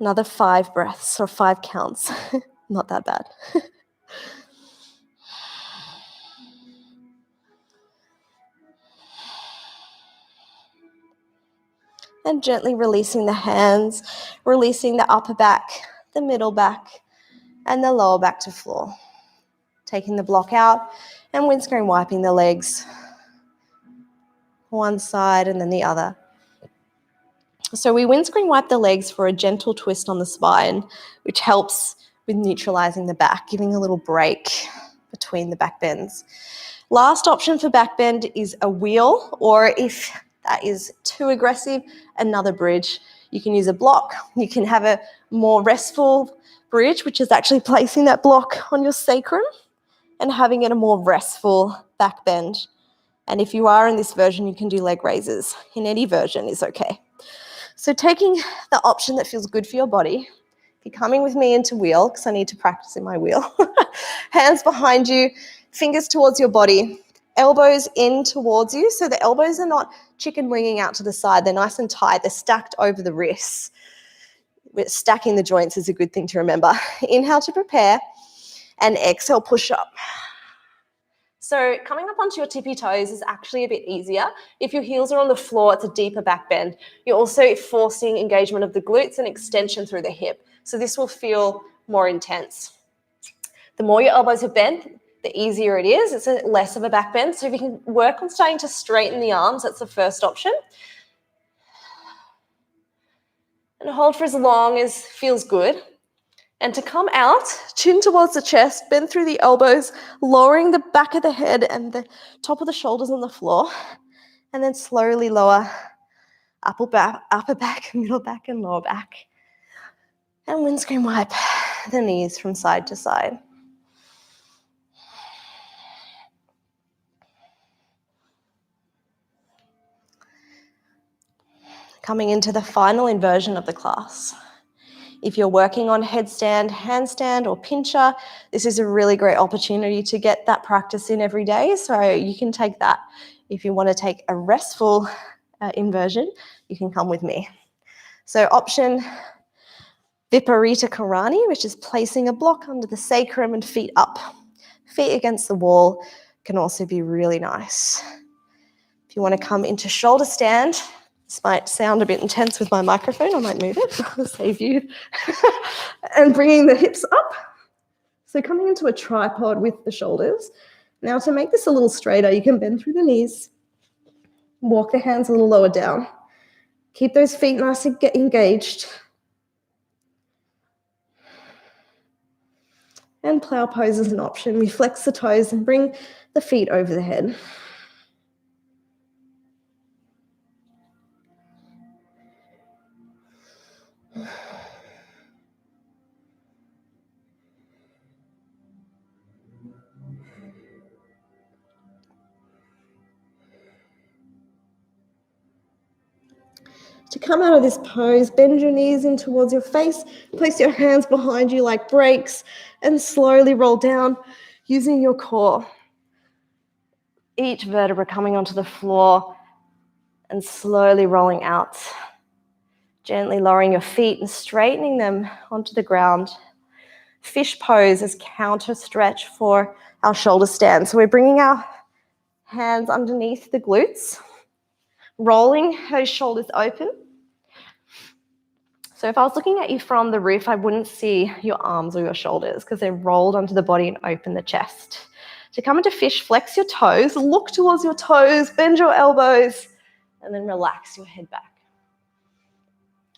Another 5 breaths or 5 counts. Not that bad. And gently releasing the hands, releasing the upper back, the middle back, and the lower back to floor. Taking the block out and windscreen wiping the legs, one side and then the other. So we windscreen wipe the legs for a gentle twist on the spine, which helps with neutralizing the back, giving a little break between the back bends. Last option for back bend is a wheel, or if that is too aggressive, another bridge. You can use a block. You can have a more restful bridge, which is actually placing that block on your sacrum and having it a more restful back bend. And if you are in this version, you can do leg raises. In any version is okay. So taking the option that feels good for your body, if you're coming with me into wheel, because I need to practice in my wheel, hands behind you, fingers towards your body, elbows in towards you. So the elbows are not chicken winging out to the side. They're nice and tight. They're stacked over the wrists. Stacking the joints is a good thing to remember. Inhale to prepare and exhale, push up. So coming up onto your tippy toes is actually a bit easier. If your heels are on the floor, it's a deeper back bend. You're also forcing engagement of the glutes and extension through the hip. So this will feel more intense. The more your elbows are bent, the easier it is. It's less of a back bend. So if you can work on starting to straighten the arms, that's the first option. And hold for as long as feels good. And to come out, chin towards the chest, bend through the elbows, lowering the back of the head and the top of the shoulders on the floor. And then slowly lower upper back, middle back, and lower back. And windscreen wipe the knees from side to side. Coming into the final inversion of the class. If you're working on headstand, handstand, or pincher, this is a really great opportunity to get that practice in every day. So you can take that. If you want to take a restful inversion, you can come with me. So option Viparita Karani, which is placing a block under the sacrum and feet up. Feet against the wall can also be really nice. If you want to come into shoulder stand, this might sound a bit intense with my microphone. I might move it. I'll save you. And bringing the hips up. So coming into a tripod with the shoulders. Now to make this a little straighter, you can bend through the knees. Walk the hands a little lower down. Keep those feet nice and get engaged. And plow pose is an option. We flex the toes and bring the feet over the head. To come out of this pose, bend your knees in towards your face, place your hands behind you like brakes, and slowly roll down using your core. Each vertebra coming onto the floor and slowly rolling out. Gently lowering your feet and straightening them onto the ground. Fish pose is counter stretch for our shoulder stand. So we're bringing our hands underneath the glutes, rolling those shoulders open. So if I was looking at you from the roof, I wouldn't see your arms or your shoulders because they're rolled onto the body and open the chest. To come into fish, flex your toes, look towards your toes, bend your elbows, and then relax your head back.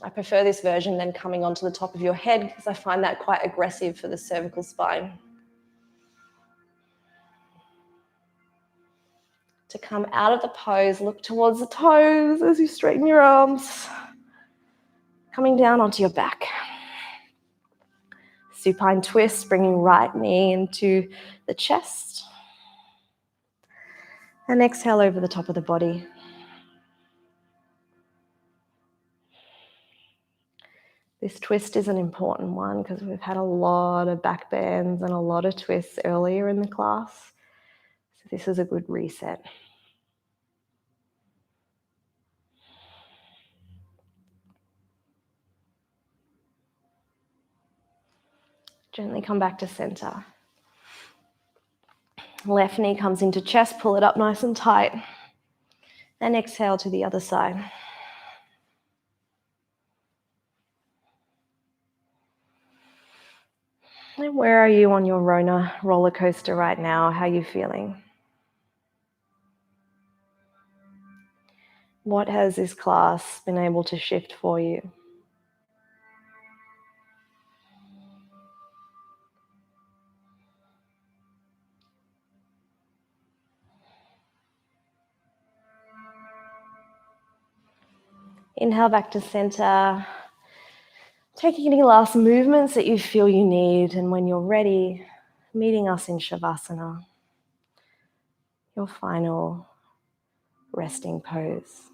I prefer this version than coming onto the top of your head because I find that quite aggressive for the cervical spine. To come out of the pose, look towards the toes as you straighten your arms. Coming down onto your back. Supine twist, bringing right knee into the chest. And exhale over the top of the body. This twist is an important one because we've had a lot of back bends and a lot of twists earlier in the class. So this is a good reset. Gently come back to center. Left knee comes into chest, pull it up nice and tight. And exhale to the other side. And where are you on your Rona roller coaster right now? How are you feeling? What has this class been able to shift for you? Inhale back to center. Taking any last movements that you feel you need, and when you're ready, meeting us in Shavasana, your final resting pose.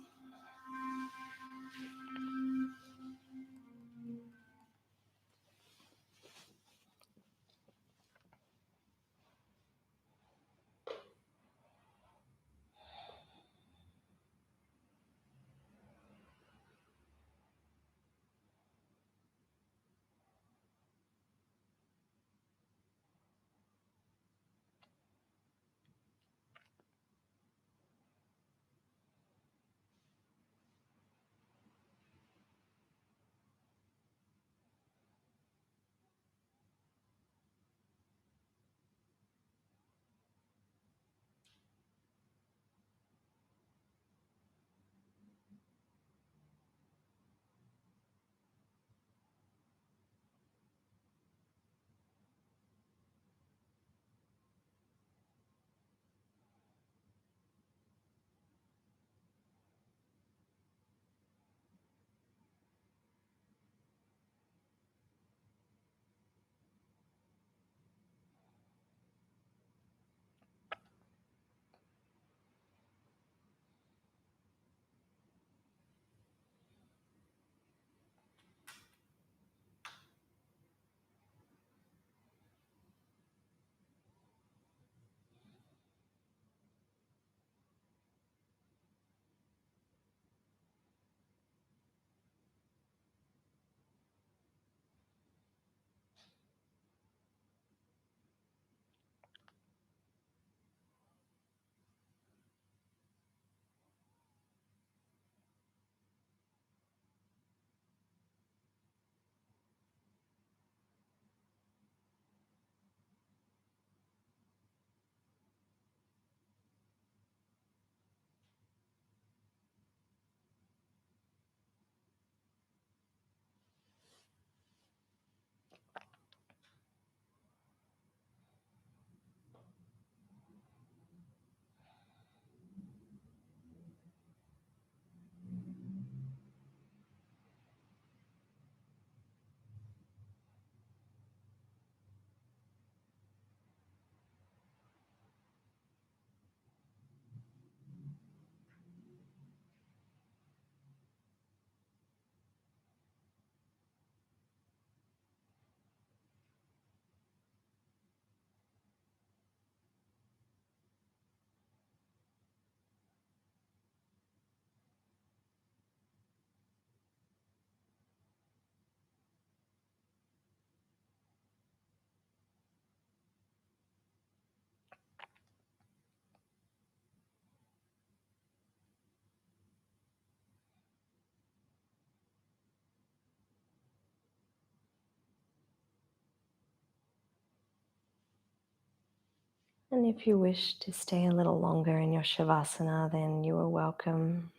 And if you wish to stay a little longer in your Shavasana, then you are welcome.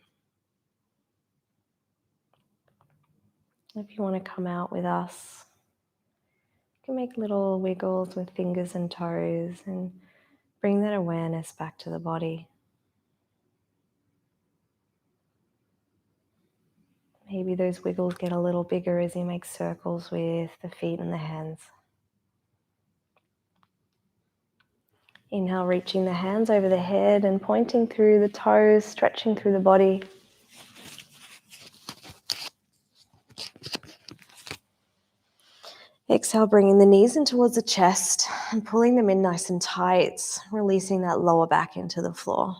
If you want to come out with us, you can make little wiggles with fingers and toes and bring that awareness back to the body. Maybe those wiggles get a little bigger as you make circles with the feet and the hands. Inhale, reaching the hands over the head and pointing through the toes, stretching through the body. Exhale, bringing the knees in towards the chest and pulling them in nice and tight, releasing that lower back into the floor.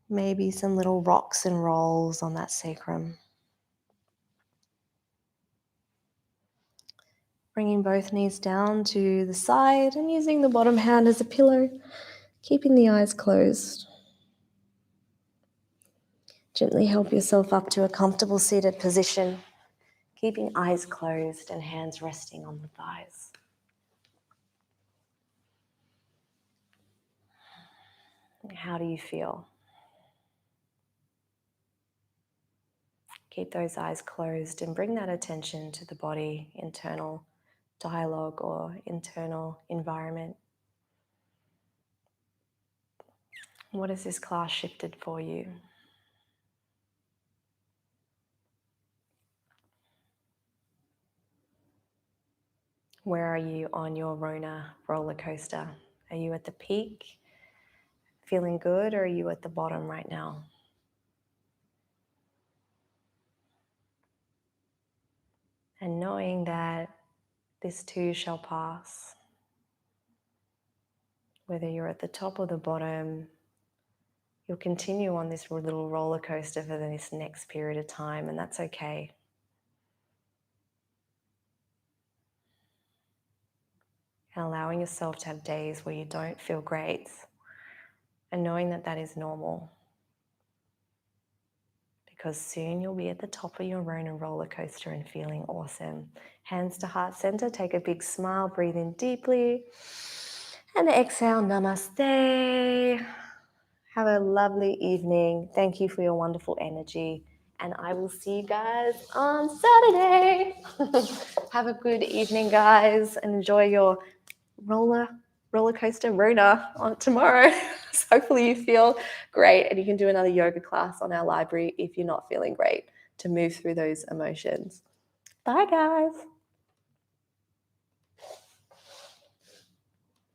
Maybe some little rocks and rolls on that sacrum. Bringing both knees down to the side and using the bottom hand as a pillow, keeping the eyes closed. Gently help yourself up to a comfortable seated position, keeping eyes closed and hands resting on the thighs. How do you feel? Keep those eyes closed and bring that attention to the body, internal dialogue or internal environment. What has this class shifted for you? Where are you on your Rona roller coaster? Are you at the peak, feeling good, or are you at the bottom right now? And knowing that this too shall pass. Whether you're at the top or the bottom, you'll continue on this little roller coaster for this next period of time, and that's okay. And allowing yourself to have days where you don't feel great, and knowing that that is normal. Because soon you'll be at the top of your Rona roller coaster and feeling awesome. Hands to heart center, take a big smile, breathe in deeply. And exhale, namaste. Have a lovely evening. Thank you for your wonderful energy. And I will see you guys on Saturday. Have a good evening, guys, and enjoy your roller coaster Rona on tomorrow. So hopefully you feel great, and you can do another yoga class on our library if you're not feeling great to move through those emotions. Bye, guys.